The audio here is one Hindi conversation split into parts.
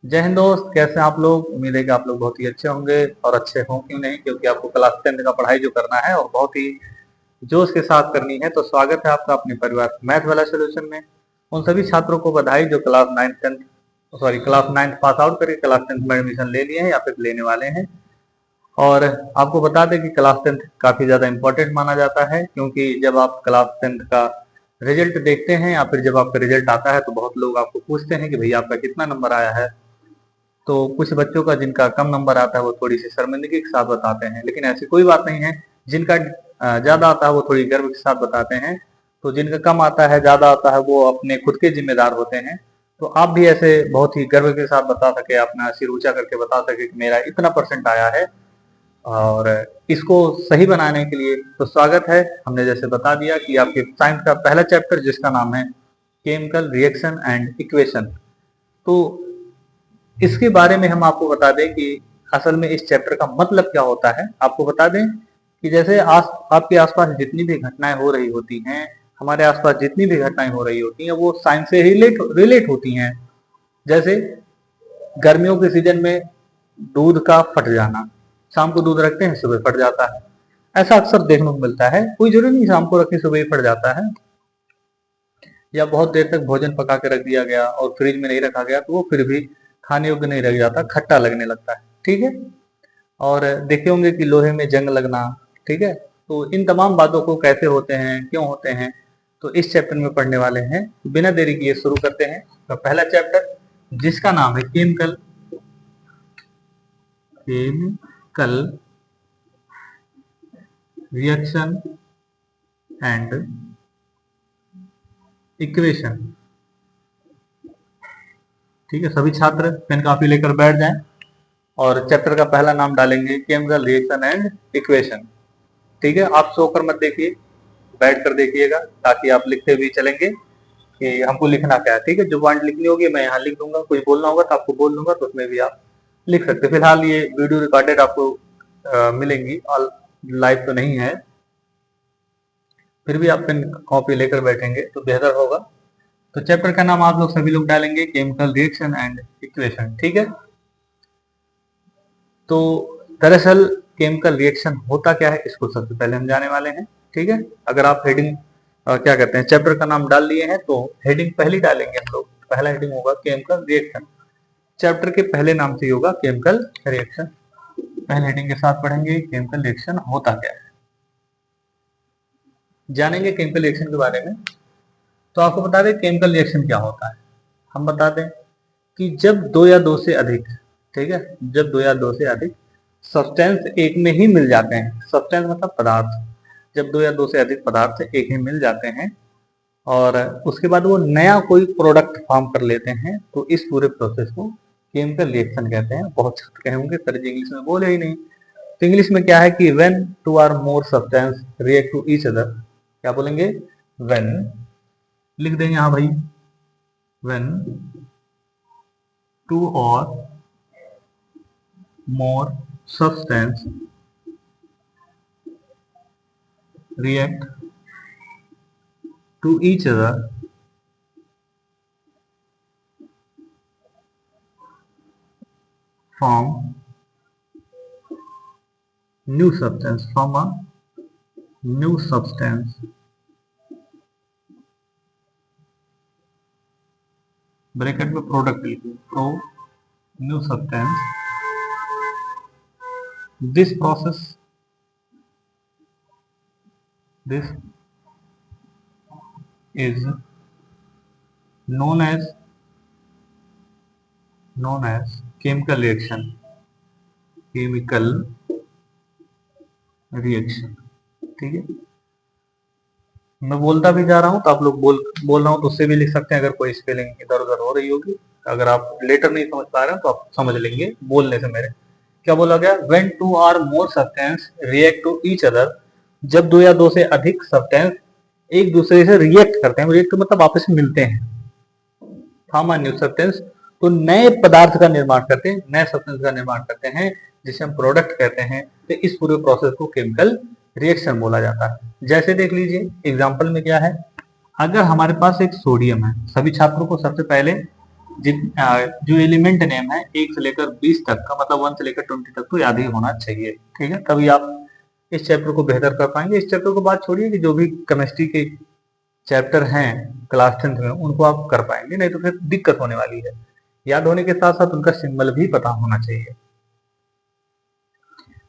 जय हिंद दोस्त, कैसे हैं आप लोग। उम्मीद है कि आप लोग बहुत ही अच्छे होंगे और अच्छे हों क्यों नहीं, क्योंकि आपको क्लास 10 का पढ़ाई जो करना है और बहुत ही जोश के साथ करनी है। तो स्वागत है आपका अपने परिवार मैथ वाला सोल्यूशन में। उन सभी छात्रों को बधाई जो क्लास 9 पास आउट करके क्लास 10 में एडमिशन ले लिए हैं या फिर लेने वाले हैं। और आपको बता दें कि क्लास 10 काफी ज्यादा इंपॉर्टेंट माना जाता है, क्योंकि जब आप क्लास 10 का रिजल्ट देखते हैं या फिर जब आपका रिजल्ट आता है तो बहुत लोग आपको पूछते हैं कि भैया आपका कितना नंबर आया है। तो कुछ बच्चों का जिनका कम नंबर आता है वो थोड़ी सी शर्मिंदगी के साथ बताते हैं, लेकिन ऐसी कोई बात नहीं है। जिनका ज्यादा आता है वो थोड़ी गर्व के साथ बताते हैं। तो जिनका कम आता है ज्यादा आता है वो अपने खुद के जिम्मेदार होते हैं। तो आप भी ऐसे बहुत ही गर्व के साथ बता सके, अपना सिर ऊंचा करके बता सके कि मेरा इतना परसेंट आया है। और इसको सही बनाने के लिए तो स्वागत है। हमने जैसे बता दिया कि आपके साइंस का पहला चैप्टर जिसका नाम है केमिकल रिएक्शन एंड इक्वेशन। तो इसके बारे में हम आपको बता दें कि असल में इस चैप्टर का मतलब क्या होता है। आपको बता दें कि जैसे आपके आसपास जितनी भी घटनाएं हो रही होती हैं, हमारे आसपास जितनी भी घटनाएं हो रही होती हैं वो साइंस से रिलेट होती हैं। जैसे गर्मियों के सीजन में दूध का फट जाना, शाम को दूध रखते हैं सुबह फट जाता है। ऐसा अक्सर देखने को मिलता है, कोई जरूरी नहीं शाम को रखे सुबह ही फट जाता है। या बहुत देर तक भोजन पका के रख दिया गया और फ्रिज में नहीं रखा गया तो वो फिर भी खाने योग्य नहीं रह जाता, खट्टा लगने लगता है। ठीक है। और देखे होंगे कि लोहे में जंग लगना। ठीक है। तो इन तमाम बातों को कैसे होते हैं, क्यों होते हैं, तो इस चैप्टर में पढ़ने वाले हैं। तो बिना देरी किए शुरू करते हैं तो पहला चैप्टर जिसका नाम है chemical chemical reaction and equation. ठीक है, सभी छात्र पेन कापी लेकर बैठ जाएं और चैप्टर का पहला नाम डालेंगे केमिकल रिएक्शन एंड इक्वेशन। ठीक है, आप सोकर मत देखिए, बैठ कर देखिएगा ताकि आप लिखते भी चलेंगे कि हमको लिखना क्या है। ठीक है, जो पॉइंट लिखनी होगी मैं यहाँ लिख दूंगा, कुछ बोलना होगा तो आपको बोल दूंगा तो उसमें भी आप लिख सकते। फिलहाल ये वीडियो रिकॉर्डेड आपको मिलेंगी और लाइव तो नहीं है, फिर भी आप पेन कॉपी लेकर बैठेंगे तो बेहतर होगा। तो चैप्टर का नाम आप लोग सभी लोग डालेंगे केमिकल रिएक्शन एंड इक्वेशन। ठीक है। तो दरअसल केमिकल रिएक्शन होता क्या है इसको सबसे पहले हम जाने वाले हैं। ठीक है, अगर आप हेडिंग क्या कहते हैं चैप्टर का नाम डाल लिए हैं तो हेडिंग पहली डालेंगे हम लोग। पहला हेडिंग होगा केमिकल रिएक्शन, चैप्टर के पहले नाम से ही होगा केमिकल रिएक्शन। पहले हेडिंग के साथ पढ़ेंगे केमिकल रिएक्शन होता क्या है, जानेंगे केमिकल रिएक्शन के बारे में। तो आपको बता दें केमिकल रिएक्शन क्या होता है। हम बता दें कि जब दो या दो से अधिक, ठीक है, जब दो या दो से अधिक सब्सटेंस एक में ही मिल जाते हैं, सब्सटेंस मतलब पदार्थ, जब दो या दो से अधिक पदार्थ एक ही मिल जाते हैं और उसके बाद वो नया कोई प्रोडक्ट फॉर्म कर लेते हैं तो इस पूरे प्रोसेस को केमिकल रिएक्शन कहते हैं। बहुत छात्र कहे होंगे सर जी इंग्लिश में बोले ही नहीं। तो इंग्लिश में क्या है कि when two or more substance react to each other, क्या बोलेंगे, व्हेन, लिख देंगे हाँ भाई, व्हेन टू और more substance react to each other form new substance, form a new substance, bracket में प्रोडक्ट लिखिए, pro new substance. This process, this is known as chemical reaction, chemical reaction। ठीक है, मैं बोलता भी जा रहा हूँ तो आप लोग बोल रहा हूँ तो उससे भी लिख सकते हैं अगर कोई स्पेलिंग इधर उधर हो रही होगी। अगर आप लेटर नहीं समझ पा रहे हैं तो आप समझ लेंगे बोलने से मेरे। क्या बोला गया, when two or more substance react to each other, जब दो या दो से अधिक सब्सटेंस एक दूसरे से रिएक्ट करते हैं, रिएक्ट मतलब आपस में मिलते हैं, फॉर्म अ न्यू सब्सटेंस, तो नए पदार्थ का निर्माण करते हैं, नए सब्सटेंस का निर्माण करते हैं जिसे हम प्रोडक्ट कहते हैं। तो इस पूरे प्रोसेस को केमिकल रिएक्शन बोला जाता है। जैसे देख लीजिए एग्जांपल में क्या है, अगर हमारे पास एक सोडियम है, सभी छात्रों को सबसे पहले जो एलिमेंट नेम है 1 से लेकर 20 तक का, मतलब 1 से लेकर 20 तक तो याद ही होना चाहिए। ठीक है, तभी आप इस चैप्टर को बेहतर कर पाएंगे। इस चैप्टर को बात छोड़िए कि जो भी केमिस्ट्री के चैप्टर हैं क्लास 10th में उनको आप कर पाएंगे, नहीं तो फिर दिक्कत होने वाली है। याद होने के साथ साथ उनका सिंबल भी पता होना चाहिए।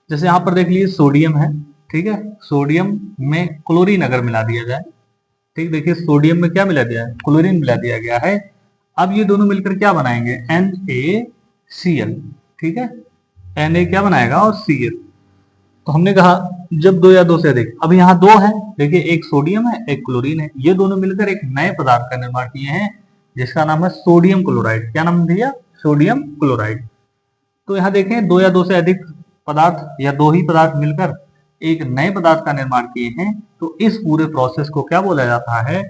जैसे यहाँ पर देख लीजिए सोडियम है, ठीक है, सोडियम में क्लोरीन अगर मिला दिया जाए, ठीक, देखिए सोडियम में क्या मिला दिया है, क्लोरीन मिला दिया गया है। अब ये दोनों मिलकर क्या बनाएंगे, NaCl, ठीक है, Na क्या बनाएगा और Cl। तो हमने कहा जब दो या दो से अधिक, अब यहाँ दो है, देखिए एक सोडियम है एक क्लोरीन है, ये दोनों मिलकर एक नए पदार्थ का निर्माण किए हैं जिसका नाम है सोडियम क्लोराइड। क्या नाम दिया, सोडियम क्लोराइड। तो यहाँ देखें दो या दो से अधिक पदार्थ या दो ही पदार्थ मिलकर एक नए पदार्थ का निर्माण किए हैं, तो इस पूरे प्रोसेस को क्या बोला जाता है,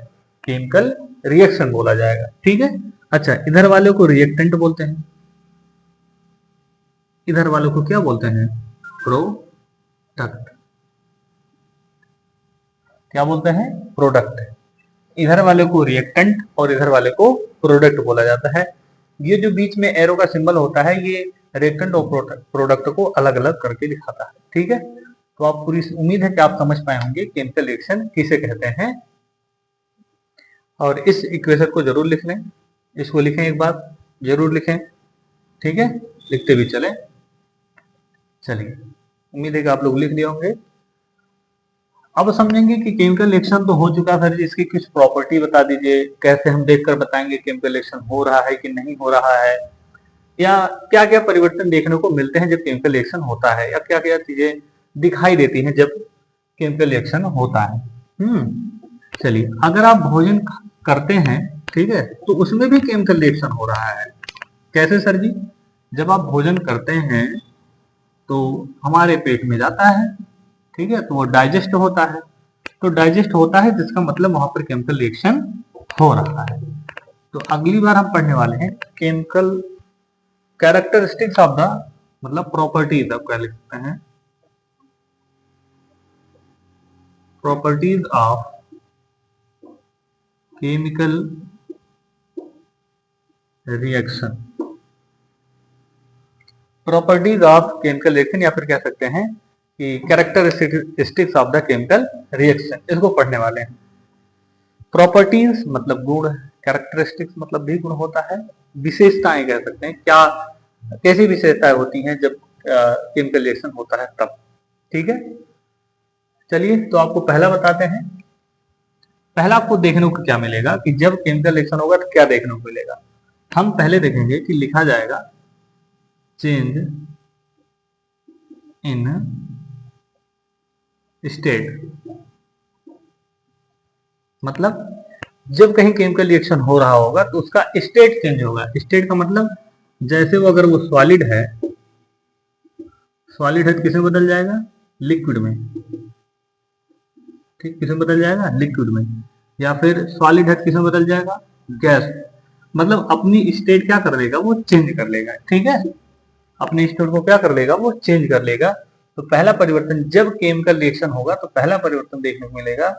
केमिकल रिएक्शन बोला जाएगा। ठीक है, अच्छा इधर वाले को रिएक्टेंट बोलते हैं, इधर वालों को क्या बोलते हैं, प्रोडक्ट। क्या बोलते हैं, प्रोडक्ट। इधर वाले को रिएक्टेंट और इधर वाले को प्रोडक्ट बोला जाता है। ये जो बीच में एरो का सिंबल होता है ये रिएक्टेंट और प्रोडक्ट को अलग अलग करके दिखाता है। ठीक है, तो आप पूरी उम्मीद है कि आप समझ पाए होंगे केमिकल रिएक्शन किसे कहते हैं। और इस इक्वेशन को जरूर लिख लें, इसको लिखें एक बार, जरूर लिखें, ठीक है, लिखते भी चलें। चलिए, उम्मीद है कि आप लोग लिख लिए होंगे। अब समझेंगे कि केमिकल रिएक्शन तो हो चुका है, इसकी कुछ प्रॉपर्टी बता दीजिए, कैसे हम देखकर बताएंगे केमिकल रिएक्शन हो रहा है कि नहीं हो रहा है, या क्या क्या परिवर्तन देखने को मिलते हैं जब केमिकल रिएक्शन होता है, या क्या क्या चीजें दिखाई देती हैं जब केमिकल रिएक्शन होता है। चलिए, अगर आप भोजन करते हैं, ठीक है, तो उसमें भी केमिकल रिएक्शन हो रहा है। कैसे सर जी, जब आप भोजन करते हैं तो हमारे पेट में जाता है, ठीक है, तो वो डाइजेस्ट होता है, तो डाइजेस्ट होता है जिसका मतलब वहां पर केमिकल रिएक्शन हो रहा है। तो अगली बार हम पढ़ने वाले हैं केमिकल कैरेक्टरिस्टिक्स ऑफ द, मतलब प्रॉपर्टीज, आप क्या लिख सकते हैं, properties of chemical reaction, properties of chemical reaction, या फिर कह सकते हैं कि characteristics of the chemical reaction, इसको पढ़ने वाले हैं। प्रॉपर्टीज मतलब गुण, कैरेक्टरिस्टिक्स मतलब भी गुण होता है, विशेषताएं कह सकते हैं, क्या कैसी विशेषताएं होती हैं जब केमिकल रिएक्शन होता है तब। ठीक है, चलिए तो आपको पहला बताते हैं। पहला आपको देखने को क्या मिलेगा कि जब केमिकल रिएक्शन होगा तो क्या देखने को मिलेगा। हम पहले देखेंगे कि लिखा जाएगा चेंज इन स्टेट, मतलब जब कहीं केमिकल रिएक्शन हो रहा होगा तो उसका स्टेट चेंज होगा। स्टेट का मतलब जैसे वो अगर वो सॉलिड है, सॉलिड है तो किसमें बदल जाएगा, लिक्विड में, ठीक, किसमें बदल जाएगा, लिक्विड में, या फिर सॉलिड है तो किसमें बदल जाएगा, गैस। मतलब अपनी स्टेट क्या कर लेगा, वो चेंज कर लेगा। ठीक है, अपने स्टेट को क्या कर लेगा, वो चेंज कर लेगा। तो पहला परिवर्तन जब केमिकल रिएक्शन होगा तो पहला परिवर्तन देखने को मिलेगा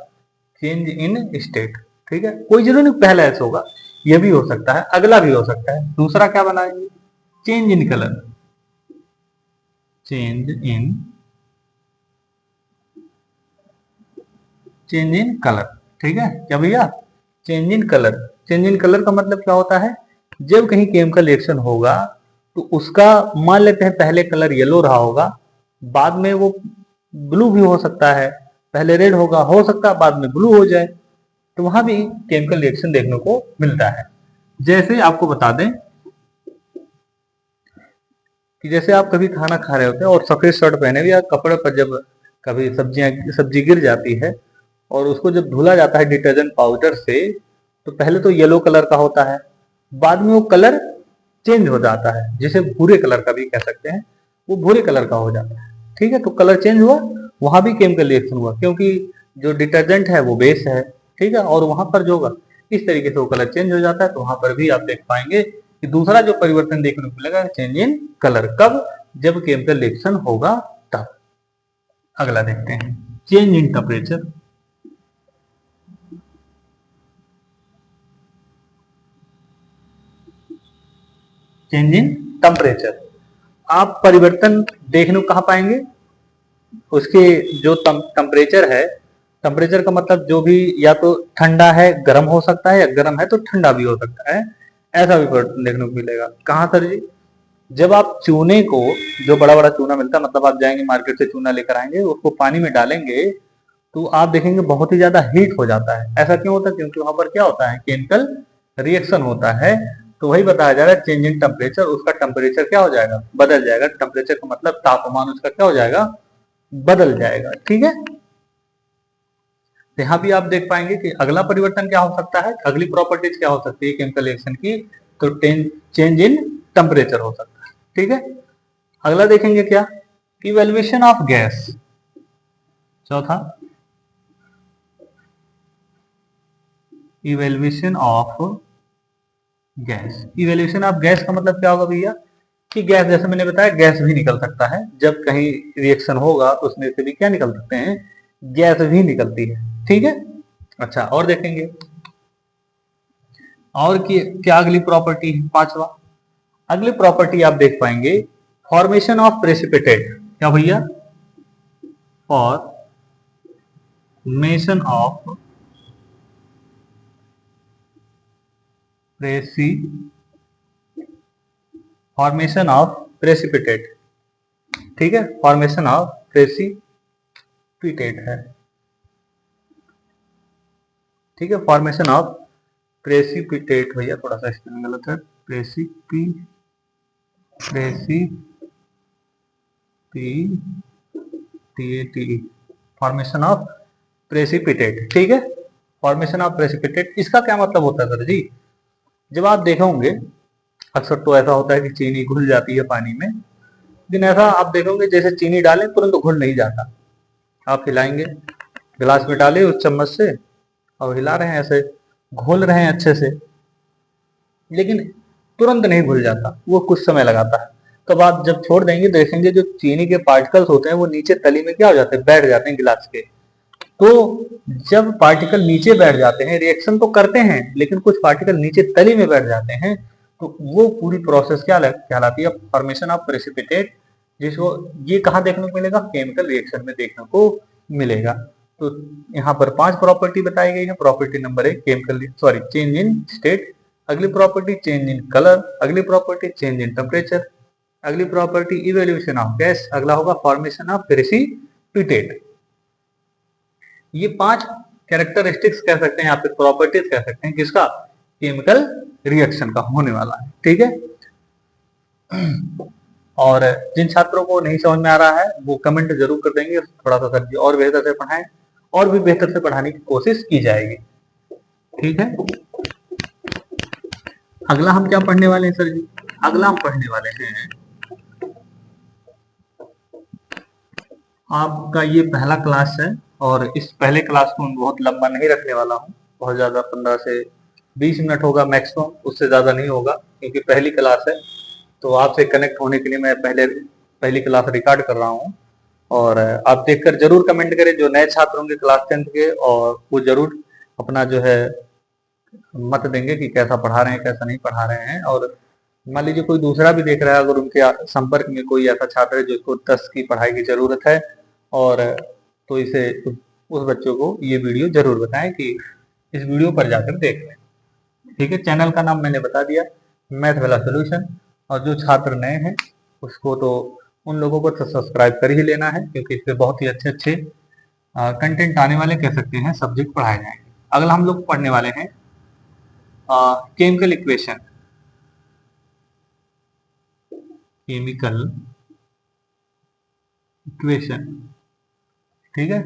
चेंज इन स्टेट। ठीक है, कोई जरूरी नहीं पहला ऐसा होगा, यह भी हो सकता है, अगला भी हो सकता है। दूसरा क्या बनाएंगे, change in colour, change in colour. ठीक है, क्या भैया, change in colour. Change in colour का मतलब क्या होता है, जब कहीं केमिकल रिएक्शन होगा तो उसका मान लेते हैं पहले कलर येलो रहा होगा, बाद में वो ब्लू भी हो सकता है, पहले रेड होगा, हो सकता है बाद में ब्लू हो जाए, तो वहां भी केमिकल रिएक्शन देखने को मिलता है। जैसे आपको बता दें कि जैसे आप कभी खाना खा रहे होते हैं और सफेद शर्ट पहने हुए या कपड़े पर जब कभी सब्जी गिर जाती है और उसको जब धुला जाता है डिटर्जेंट पाउडर से, तो पहले तो येलो कलर का होता है, बाद में वो कलर चेंज हो जाता है, जिसे भूरे कलर का भी कह सकते हैं, वो भूरे कलर का हो जाता है। ठीक है, तो कलर चेंज हुआ, वहां भी केमिकल रिएक्शन हुआ, क्योंकि जो डिटर्जेंट है वो बेस है। ठीक है, और वहां पर जो होगा इस तरीके से वो कलर चेंज हो जाता है। तो वहां पर भी आप देख पाएंगे कि दूसरा जो परिवर्तन देखने को मिलेगा चेंज इन कलर, कब, जब केमिकल रिएक्शन होगा तब। अगला देखते हैं, change in temperature. Change in temperature. आप परिवर्तन देखने को कहाँ पाएंगे? उसके जो टेम्परेचर है, टेम्परेचर का मतलब जो भी या तो ठंडा है गर्म हो सकता है, या गर्म है तो ठंडा भी हो सकता है, ऐसा भी परिवर्तन देखने को मिलेगा। कहाँ सर जी? जब आप चूने को, जो बड़ा बड़ा चूना मिलता है, मतलब आप जाएंगे मार्केट से चूना लेकर आएंगे, उसको पानी में डालेंगे तो आप देखेंगे बहुत ही ज्यादा हीट हो जाता है। ऐसा क्यों होता है? क्योंकि वहां पर क्या होता है, केमिकल रिएक्शन होता है। तो वही बताया जा रहा है, चेंज इन टेम्परेचर, उसका टेम्परेचर क्या हो जाएगा? बदल जाएगा। टेम्परेचर का मतलब तापमान उसका क्या हो जाएगा? बदल जाएगा। ठीक है, यहाँ भी आप देख पाएंगे कि अगला परिवर्तन क्या हो सकता है, अगली प्रॉपर्टीज क्या हो सकती है केमिकल रिएक्शन की, तो चेंज इन टेम्परेचर हो सकता है। ठीक है, अगला देखेंगे क्या, इवेल्युएशन ऑफ गैस। चौथा, evaluation of gas. Evaluation of gas का मतलब क्या होगा भैया, कि गैस, जैसे मैंने बताया, गैस भी निकल सकता है। जब कहीं रिएक्शन होगा तो उसमें से भी क्या निकल सकते हैं, गैस भी निकलती है। ठीक है, अच्छा, और देखेंगे और क्या अगली प्रॉपर्टी है, पांचवा। अगली प्रॉपर्टी आप देख पाएंगे, फॉर्मेशन ऑफ प्रेसिपिटेट। क्या भैया? Formation of preci formation of precipitate. ठीक है, फॉर्मेशन ऑफ प्रेसिपिटेट है। ठीक है, फॉर्मेशन ऑफ प्रेसिपिटेट। भैया थोड़ा सा स्पेलिंग गलत है, फॉर्मेशन ऑफ प्रेसिपिटेट। ठीक है, फॉर्मेशन ऑफ प्रेसिपिटेट, इसका क्या मतलब होता है सर जी? जब आप देखे होंगे, अक्सर तो ऐसा होता है कि चीनी घुल जाती है पानी में, लेकिन ऐसा आप देखोगे जैसे चीनी डालें तुरंत घुल नहीं जाता। आप हिलाएंगे, गिलास में डाले उस चम्मच से और हिला रहे हैं, ऐसे घोल रहे हैं अच्छे से, लेकिन तुरंत नहीं घुल जाता, वो कुछ समय लगाता है। तब आप जब छोड़ देंगे देखेंगे जो चीनी के पार्टिकल्स होते हैं वो नीचे तली में क्या हो जाते हैं, बैठ जाते हैं गिलास के। तो जब पार्टिकल नीचे बैठ जाते हैं, रिएक्शन तो करते हैं लेकिन कुछ पार्टिकल नीचे तली में बैठ जाते हैं, तो वो पूरी प्रोसेस क्या कहलाती है, फॉर्मेशन ऑफ प्रेसिपिटेट। जिसको ये कहाँ देखने को मिलेगा, केमिकल रिएक्शन में देखने को मिलेगा। तो यहाँ पर 5 प्रॉपर्टी बताई गई है। Property number 1 chemical change in state, अगली प्रॉपर्टी चेंज इन कलर, अगली प्रॉपर्टी चेंज इन टेम्परेचर, अगली प्रॉपर्टी इवेल्यूशन ऑफ गैस, अगला होगा फॉर्मेशन ऑफ प्रेसिपिटेट। ये 5 कैरेक्टरिस्टिक्स कह सकते हैं या फिर प्रॉपर्टीज कह सकते हैं किसका, केमिकल रिएक्शन का होने वाला है। ठीक है, और जिन छात्रों को नहीं समझ में आ रहा है वो कमेंट जरूर कर देंगे, थोड़ा सा सर जी और बेहतर से पढ़ाएं, और भी बेहतर से पढ़ाने की कोशिश की जाएगी। ठीक है, अगला हम क्या पढ़ने वाले हैं सर जी? अगला हम पढ़ने वाले हैं, आपका ये पहला क्लास है, और इस पहले क्लास को मैं बहुत लंबा नहीं रखने वाला हूँ, बहुत ज्यादा 15 से 20 मिनट होगा मैक्सिमम, उससे ज्यादा नहीं होगा, क्योंकि पहली क्लास है। तो आपसे कनेक्ट होने के लिए मैं पहली क्लास रिकॉर्ड कर रहा हूँ, और आप देखकर जरूर कमेंट करें जो नए छात्र होंगे क्लास 10th के, और वो जरूर अपना जो है मत देंगे कि कैसा पढ़ा रहे हैं कैसा नहीं पढ़ा रहे हैं। और मान लीजिए कोई दूसरा भी देख रहा है, अगर उनके संपर्क में कोई ऐसा छात्र है जिसको 10 की पढ़ाई की जरूरत है, और तो इसे उस बच्चों को ये वीडियो जरूर बताएं कि इस वीडियो पर जाकर देख लें। ठीक है, चैनल का नाम मैंने बता दिया, मैथ वाला सोल्यूशन। और जो छात्र नए हैं उसको तो उन लोगों को तो सब्सक्राइब कर ही लेना है, क्योंकि इससे बहुत ही अच्छे अच्छे कंटेंट आने वाले, कह सकते हैं, सब्जेक्ट पढ़ाए जाएंगे। अगला हम लोग पढ़ने वाले हैं केमिकल इक्वेशन। केमिकल इक्वेशन, ठीक है,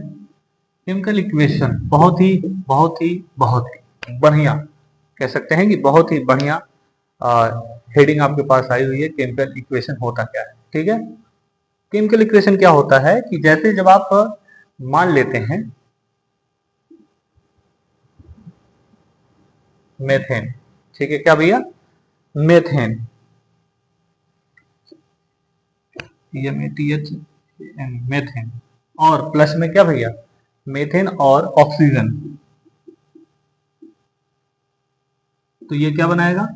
केमिकल इक्वेशन बहुत ही बढ़िया, कह सकते हैं कि बहुत ही बढ़िया हेडिंग आपके पास आई हुई है, केमिकल इक्वेशन होता क्या है। ठीक है, केमिकल इक्वेशन क्या होता है कि जैसे जब आप मान लेते हैं मेथेन, ठीक है, क्या भैया, मेथेन, मेथेन, और प्लस में क्या भैया, मेथेन और ऑक्सीजन, तो ये क्या बनाएगा,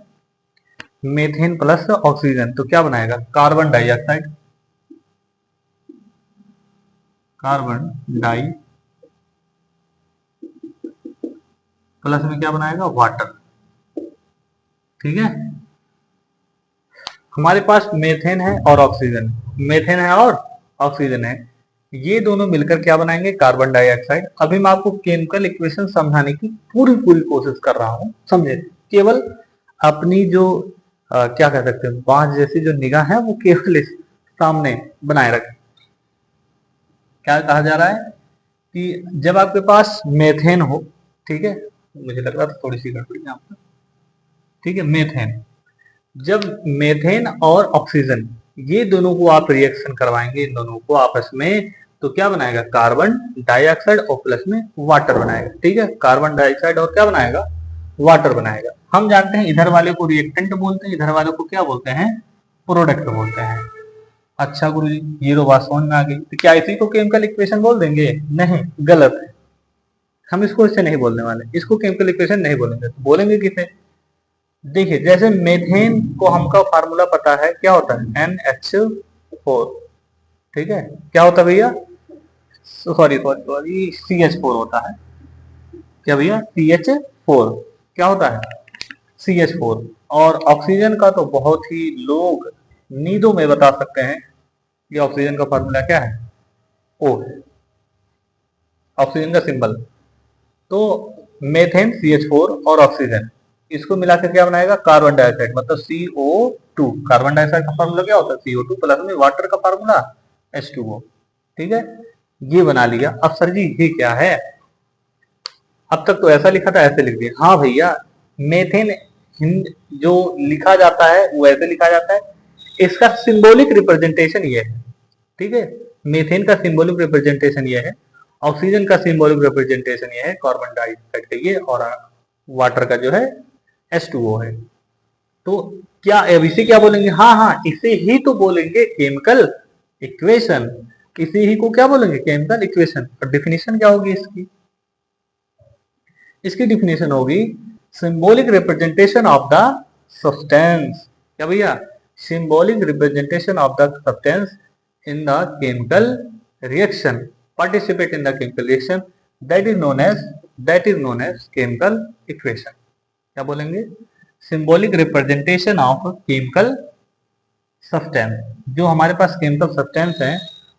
मेथेन प्लस ऑक्सीजन तो क्या बनाएगा, carbon dioxide, carbon die plus में क्या बनाएगा, वाटर। ठीक है, हमारे पास मेथेन है और ऑक्सीजन, मेथेन है और ऑक्सीजन है, ये दोनों मिलकर क्या बनाएंगे, कार्बन डाइऑक्साइड। अभी मैं आपको केमिकल इक्वेशन समझाने की पूरी पूरी कोशिश कर रहा हूं, समझे। केवल अपनी जो क्या कह सकते हैं, बांस जैसी जो निगाह है वो केवल इस सामने बनाए रखें। क्या कहा जा रहा है कि जब आपके पास मेथेन हो, ठीक है, मुझे लग रहा था थोड़ी सी गड़बड़ी यहाँ पर, ठीक है, मेथेन, जब मेथेन और ऑक्सीजन ये दोनों को आप रिएक्शन करवाएंगे, इन दोनों को आपस में, तो क्या बनाएगा, कार्बन डाइऑक्साइड और प्लस में वाटर बनाएगा। ठीक है, कार्बन डाइऑक्साइड और क्या बनाएगा, वाटर बनाएगा। हम जानते हैं इधर वाले को रिएक्टेंट बोलते हैं, इधर वाले को क्या बोलते हैं, प्रोडक्ट बोलते हैं। अच्छा गुरु जी, ये तो बात समझ में आ गई, तो क्या इसी को केमिकल इक्वेशन बोल देंगे, नहीं, गलत है। हम इसको इससे नहीं बोलने वाले, इसको केमिकल इक्वेशन नहीं बोलेंगे, तो बोलेंगे किसे, देखिए जैसे मेथेन को हमका फार्मूला पता है, क्या होता है, NH4। ठीक है, क्या होता है भैया, सॉरी सॉरी सॉरी, CH4 होता है। क्या भैया, CH4 क्या होता है, CH4। और ऑक्सीजन का तो बहुत ही लोग नींदों में बता सकते हैं कि ऑक्सीजन का फार्मूला क्या है, O है, ऑक्सीजन का सिंबल। तो मेथेन CH4 और ऑक्सीजन, इसको मिलाकर क्या बनाएगा, कार्बन डाइऑक्साइड, मतलब CO2। कार्बन डाइऑक्साइड का फार्मूला क्या होता है, CO2 प्लस में वाटर का फार्मूला H2O। ठीक है, ये बना लिया। अब सर जी ये क्या है, अब तक तो ऐसा लिखा था, ऐसे लिख दिया। हाँ भैया, मेथेन जो लिखा जाता है वो ऐसे लिखा जाता है, इसका सिंबॉलिक रिप्रेजेंटेशन ये है। ठीक है, मेथेन का सिंबॉलिक रिप्रेजेंटेशन ये है, ऑक्सीजन का सिंबॉलिक रिप्रेजेंटेशन ये है, कार्बन डाइऑक्साइड का ये, और वाटर का जो है H2O है। तो क्या अब इसे क्या बोलेंगे, हाँ हाँ, इसे ही तो बोलेंगे केमिकल इक्वेशन। इसी ही को क्या बोलेंगे, केमिकल इक्वेशन। और डिफिनेशन क्या होगी इसकी, इसकी डिफिनेशन होगी symbolic representation of the substance. क्या भैया, symbolic representation of the substance in the chemical reaction, participate in the chemical reaction, that is known as chemical equation. क्या बोलेंगे, symbolic representation of chemical substance, जो हमारे पास केमिकल सब्सटेंस है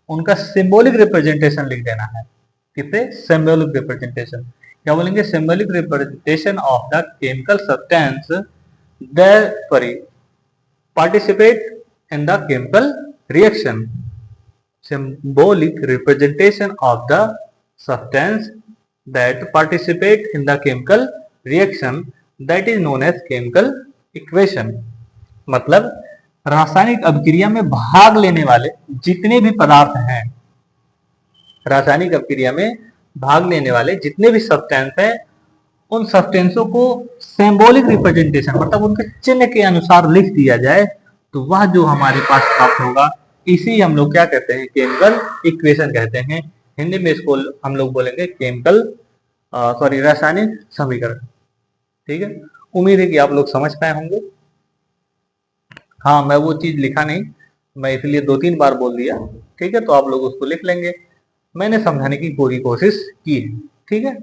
उनका सिंबॉलिक रिप्रेजेंटेशन लिख देना है। किससे, सिंबॉलिक रिप्रेजेंटेशन। क्या बोलेंगे, symbolic representation of the chemical substance that sorry participate in the chemical reaction, symbolic representation of the substance that participate in the chemical reaction, that is known as chemical equation। मतलब रासायनिक अभिक्रिया में भाग लेने वाले जितने भी पदार्थ हैं, रासायनिक अभिक्रिया में भाग लेने वाले जितने भी सब्सटेंस हैं, उन सब्सटेंसों को सिंबॉलिक रिप्रेजेंटेशन मतलब उनके चिन्ह के अनुसार लिख दिया जाए, तो वह जो हमारे पास प्राप्त होगा, इसी हम लोग क्या कहते हैं, केमिकल इक्वेशन कहते हैं। हिंदी में इसको हम लोग बोलेंगे केमिकल सॉरी रासायनिक समीकरण। ठीक है, उम्मीद है कि आप लोग समझ पाए होंगे। हाँ, मैं वो चीज लिखा नहीं, मैं इसलिए 2-3 बार बोल दिया। ठीक है, तो आप लोग उसको लिख लेंगे, मैंने समझाने की पूरी कोशिश की है। ठीक है,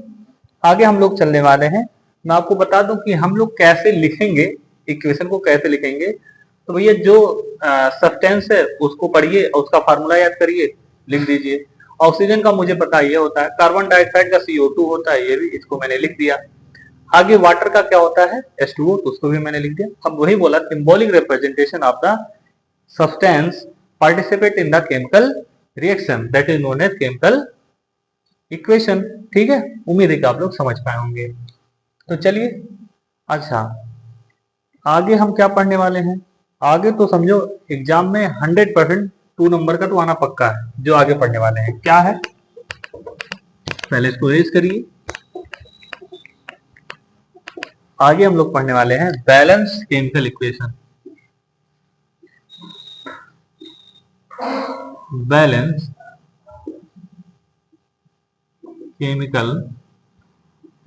आगे हम लोग चलने वाले हैं। मैं आपको बता दूं कि हम लोग कैसे लिखेंगे, इक्वेशन को कैसे लिखेंगे। तो भैया जो सब्सटेंस है उसको पढ़िए और उसका फार्मूला याद करिए, लिख दीजिए। ऑक्सीजन का मुझे पता ये होता है, कार्बन डाइऑक्साइड का CO2 होता है, ये भी इसको मैंने लिख दिया। आगे वाटर का क्या होता है, H2O, तो उसको भी मैंने लिख दिया। अब वही बोला, symbolic representation of the substance participate in the chemical reaction, that is known as chemical equation. ठीक है, उम्मीद है कि आप लोग समझ पाए होंगे। तो चलिए, अच्छा आगे हम क्या पढ़ने वाले हैं, आगे तो समझो एग्जाम में 100% 2 नंबर का तो आना पक्का है। जो आगे पढ़ने वाले हैं क्या है, पहले इसको रेज करिए। आगे हम लोग पढ़ने वाले हैं balance chemical equation, balance chemical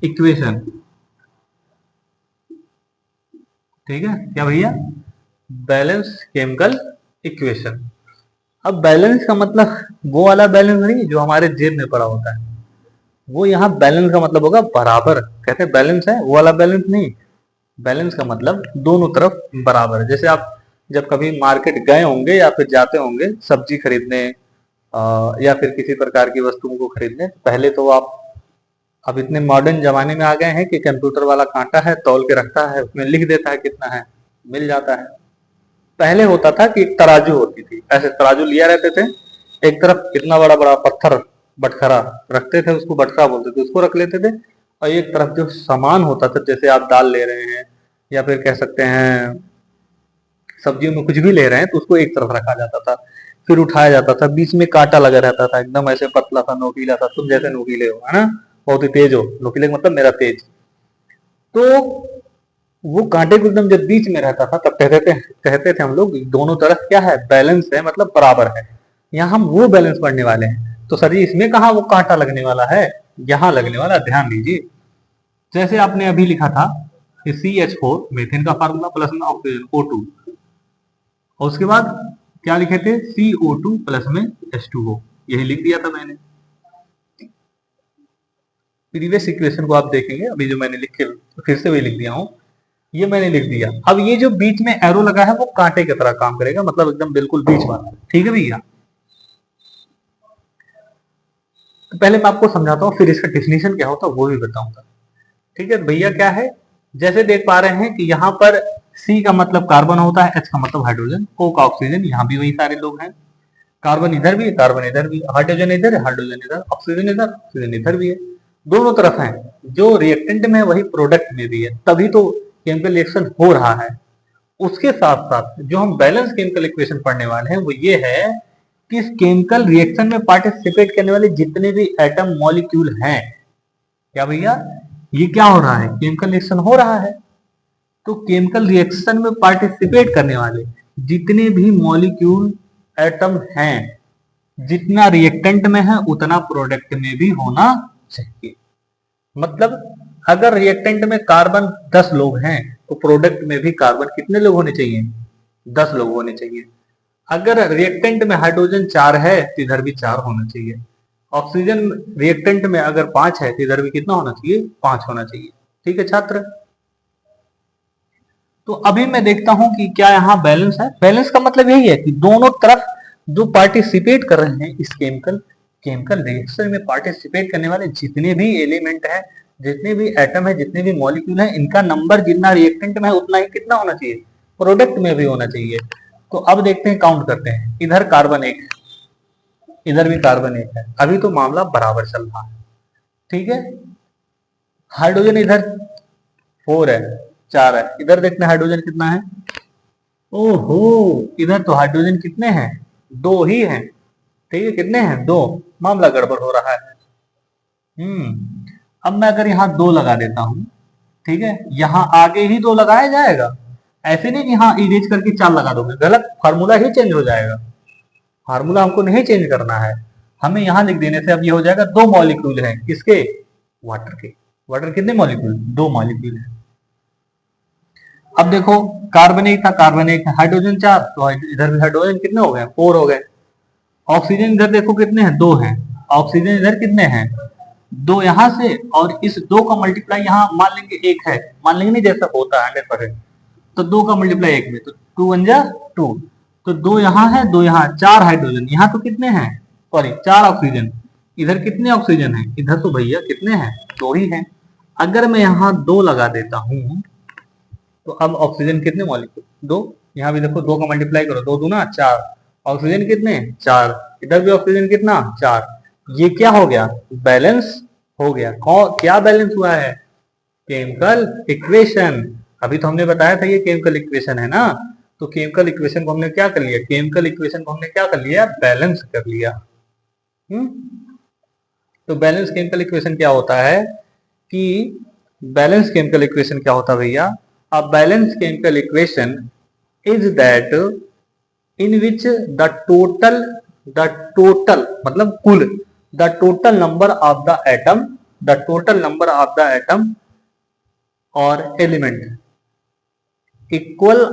equation. ठीक है क्या भैया, बैलेंस केमिकल इक्वेशन। अब बैलेंस का मतलब वो वाला बैलेंस नहीं जो हमारे जेब में पड़ा होता है, वो यहाँ बैलेंस का मतलब होगा बराबर, कहते हैं बैलेंस है वो वाला बैलेंस नहीं। बैलेंस का मतलब दोनों तरफ बराबर। जैसे आप जब कभी मार्केट गए होंगे या फिर जाते होंगे सब्जी खरीदने या फिर किसी प्रकार की वस्तुओं को खरीदने, पहले तो आप, अब इतने मॉडर्न जमाने में आ गए हैं कि कंप्यूटर वाला कांटा है, तौल के रखता है, उसमें लिख देता है कितना है, मिल जाता है। पहले होता था कि एक तराजू होती थी, ऐसे तराजू लिया रहते थे, एक तरफ इतना बड़ा बड़ा पत्थर बटखरा रखते थे, उसको बटखरा बोलते थे, उसको रख लेते थे, और एक तरफ जो सामान होता था, जैसे आप दाल ले रहे हैं या फिर कह सकते हैं सब्जियों में कुछ भी ले रहे हैं, तो उसको एक तरफ रखा जाता था, फिर उठाया जाता था, बीच में कांटा लगा रहता था, एकदम ऐसे पतला सा नोकीला सा, तुम जैसे नोकीले हो है ना, बहुत ही तेज हो, नोकीले का मतलब मेरा तेज। तो वो कांटे को एकदम जब बीच में रहता था तब कहते थे हम लोग दोनों तरफ क्या है, बैलेंस है, मतलब बराबर है। यहाँ हम वो बैलेंस पढ़ने वाले हैं। तो सर जी इसमें कहा वो कांटा लगने वाला है, यहाँ लगने वाला, ध्यान दीजिए। जैसे आपने अभी लिखा था कि CH4 मीथेन का फार्मूला प्लस में ऑक्सीजन O2, और उसके बाद क्या लिखे थे, CO2 प्लस में H2O, यही लिख दिया था मैंने। प्रीवियस इक्वेशन को आप देखेंगे, अभी जो मैंने लिख के फिर से वही लिख दिया हूं, ये मैंने लिख दिया। अब ये जो बीच में एरो लगा है वो कांटे की तरह काम करेगा, मतलब एकदम बिल्कुल बीच वाला, ठीक है भैया। तो पहले मैं आपको समझाता हूँ, फिर इसका डेफिनेशन क्या होता है वो भी बताऊंगा। ठीक है भैया, क्या है, जैसे देख पा रहे हैं कि यहाँ पर C का मतलब कार्बन होता है, H का मतलब हाइड्रोजन, O का ऑक्सीजन, यहाँ भी वही सारे लोग हैं, कार्बन इधर भी है, कार्बन इधर भी, हाइड्रोजन इधर है, हाइड्रोजन इधर, ऑक्सीजन इधर, ऑक्सीजन इधर भी है, दोनों तरफ है। जो रिएक्टेंट में है वही प्रोडक्ट में भी है, तभी तो केमिकल रिएक्शन हो रहा है। उसके साथ साथ जो हम बैलेंस केमिकल इक्वेशन पढ़ने वाले हैं वो ये है कि इस केमिकल रिएक्शन में पार्टिसिपेट करने वाले जितने भी एटम मॉलिक्यूल हैं, क्या भैया, ये क्या हो रहा है, केमिकल रिएक्शन हो रहा है। तो केमिकल रिएक्शन में पार्टिसिपेट करने वाले जितने भी मॉलिक्यूल एटम हैं, जितना रिएक्टेंट में है उतना प्रोडक्ट में भी होना चाहिए। मतलब अगर रिएक्टेंट में कार्बन 10 लोग हैं तो प्रोडक्ट में भी कार्बन कितने लोग होने चाहिए, 10 लोग होने चाहिए। अगर रिएक्टेंट में हाइड्रोजन 4 है तो इधर भी 4 होना चाहिए। ऑक्सीजन रिएक्टेंट में अगर 5 है तो इधर भी कितना होना चाहिए, 5 होना चाहिए। ठीक है छात्र। तो अभी मैं देखता हूं कि क्या यहाँ बैलेंस है। बैलेंस का मतलब यही है कि दोनों तरफ जो पार्टिसिपेट कर रहे हैं इस केमिकल रिएक्शन में पार्टिसिपेट करने वाले जितने भी एलिमेंट हैं, जितने भी एटम है, जितने भी मॉलिक्यूल हैं, इनका नंबर जितना रिएक्टेंट में है उतना ही कितना होना चाहिए, प्रोडक्ट में भी होना चाहिए। तो अब देखते हैं, काउंट करते हैं। इधर कार्बन 1 है, इधर भी कार्बन 1 है, अभी तो मामला बराबर चल रहा है। ठीक है, हाइड्रोजन इधर 4 है, 4 है, इधर देखते हैं हाइड्रोजन कितना है। ओहो, इधर तो हाइड्रोजन कितने हैं, 2 ही हैं। ठीक है, कितने हैं, 2, मामला गड़बड़ हो रहा है। अब मैं अगर यहाँ 2 लगा देता हूं, ठीक है, यहाँ आगे ही 2 लगाया जाएगा, ऐसे नहीं कि हाँ इरेज करके 4 लगा दोगे, गलत, फार्मूला ही चेंज हो जाएगा। फार्मूला हमको नहीं चेंज करना है, हमें यहाँ लिख देने से अब ये हो जाएगा 2 मॉलिक्यूल हैं, किसके, वाटर के। वाटर कितने मॉलिक्यूल, 2 मॉलिक्यूल है। अब देखो कार्बन 1 था, कार्बन 1 है, हाइड्रोजन 4, तो इधर भी हाइड्रोजन कितने हो गए, 4 हो गए। ऑक्सीजन इधर देखो कितने हैं, 2 हैं, ऑक्सीजन इधर कितने हैं, 2 यहां से, और इस 2 का मल्टीप्लाई यहाँ मान लेंगे 1 है, मान लेंगे नहीं, जैसा होता है 100%, तो 2 का मल्टीप्लाई 1 में, तो 2 1 जा 2, तो 2 यहाँ है, 2 यहाँ, 4 हाइड्रोजन, यहाँ तो कितने हैं, सॉरी 4 ऑक्सीजन, इधर कितने ऑक्सीजन है, इधर तो भैया कितने हैं, 2 ही हैं। अगर मैं यहाँ 2 लगा देता हूं तो अब ऑक्सीजन कितने मॉलिक्यूल, 2, यहाँ भी देखो 2 का मल्टीप्लाई करो, 2 दूना 4, ऑक्सीजन कितने, 4, इधर भी ऑक्सीजन कितना, 4। ये क्या हो गया, बैलेंस हो गया। क्या बैलेंस हुआ है, केमिकल इक्वेशन। अभी तो हमने बताया था ये केमिकल इक्वेशन है ना, तो केमिकल इक्वेशन को हमने क्या कर लिया, केमिकल इक्वेशन को हमने क्या कर लिया, बैलेंस कर लिया। तो बैलेंस केमिकल इक्वेशन क्या होता है कि बैलेंस केमिकल इक्वेशन क्या होता है भैया, a balanced chemical equation is that in which the total मतलब कुल, the total number of the atom or element equal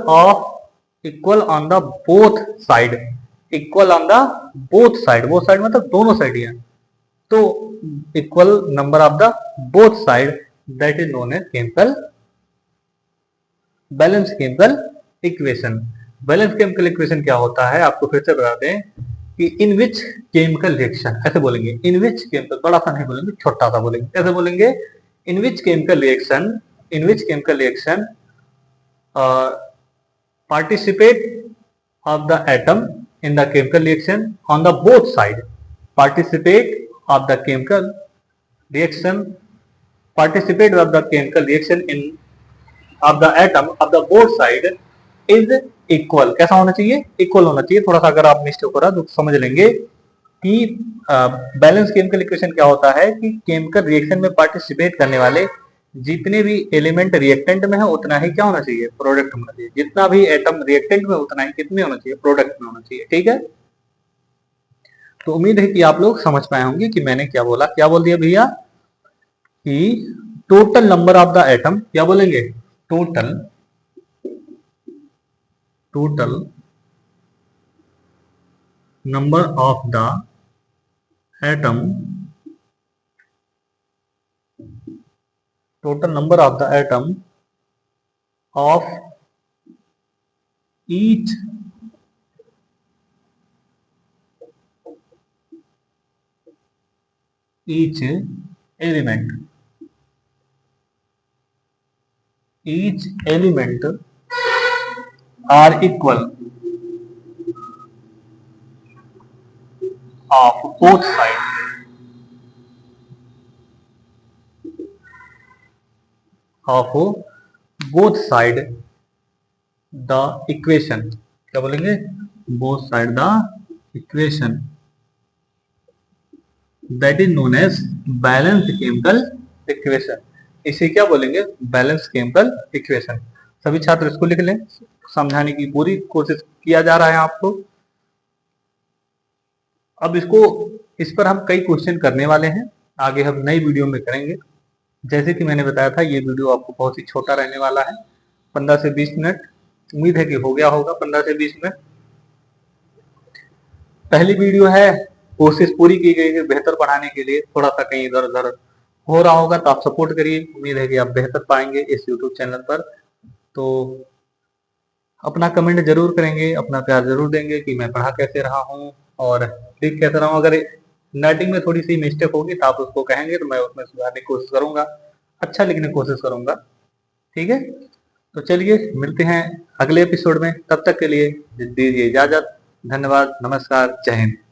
on the both side, equal on the both side, both side मतलब दोनों साइड है, तो equal number of the both side, that is known as chemical balance chemical equation. Balance chemical equation क्या होता है आपको फिर से बता दें कि इन विच केमिकल रिएक्शन, ऐसे बोलेंगे इन विच केमिकल, बड़ा सा नहीं बोलेंगे, छोटा सा बोलेंगे, कैसे बोलेंगे, in which chemical reaction, in which chemical reaction participate of the atom in the chemical reaction on the both side, participate of the chemical reaction, participate of the chemical reaction in of the atom of the both side is equal। कैसा होना चाहिए, इक्वल होना चाहिए। थोड़ा सा अगर आप मिस्टेक हो रहा तो समझ लेंगे कि बैलेंस केमिकल इक्वेशन क्या होता है कि केमिकल रिएक्शन में पार्टिसिपेट करने वाले जितने भी एलिमेंट रिएक्टेंट में है उतना ही क्या होना चाहिए, प्रोडक्ट होना चाहिए। जितना भी एटम रिएक्टेंट में उतना ही कितने होना चाहिए, प्रोडक्ट में होना चाहिए। ठीक है, तो उम्मीद है कि आप लोग समझ पाए होंगे कि मैंने क्या बोला, क्या बोल दिया भैया कि total number of the atom, क्या बोलेंगे, total number of the atom, total number of the atom of each element, are equal of both sides, the equation, क्या बोलेंगे, both side the equation, that is known as balanced chemical equation। इसे क्या बोलेंगे, बैलेंस केमिकल इक्वेशन। सभी छात्र इसको लिख लें, समझाने की पूरी कोशिश किया जा रहा है आपको। अब इस पर हम कई क्वेश्चन करने वाले हैं, आगे हम नई वीडियो में करेंगे। जैसे कि मैंने बताया था ये वीडियो आपको बहुत ही छोटा रहने वाला है, 15 से 20 मिनट, उम्मीद है कि हो गया होगा 15 से 20 मिनट। पहली वीडियो है, कोशिश पूरी की गई है बेहतर पढ़ाने के लिए, थोड़ा सा कहीं इधर उधर हो रहा होगा तो आप सपोर्ट करिए, उम्मीद है कि आप बेहतर पाएंगे इस यूट्यूब चैनल पर। तो अपना कमेंट जरूर करेंगे, अपना प्यार जरूर देंगे कि मैं पढ़ा कैसे रहा हूँ और ठीक कैसे रहा हूँ। अगर राइटिंग में थोड़ी सी मिस्टेक होगी तो आप उसको कहेंगे तो मैं उसमें सुधारने की कोशिश करूंगा, अच्छा लिखने की कोशिश करूंगा। ठीक है, तो चलिए मिलते हैं अगले एपिसोड में, तब तक के लिए दीजिए इजाजत। धन्यवाद, नमस्कार, जय हिंद।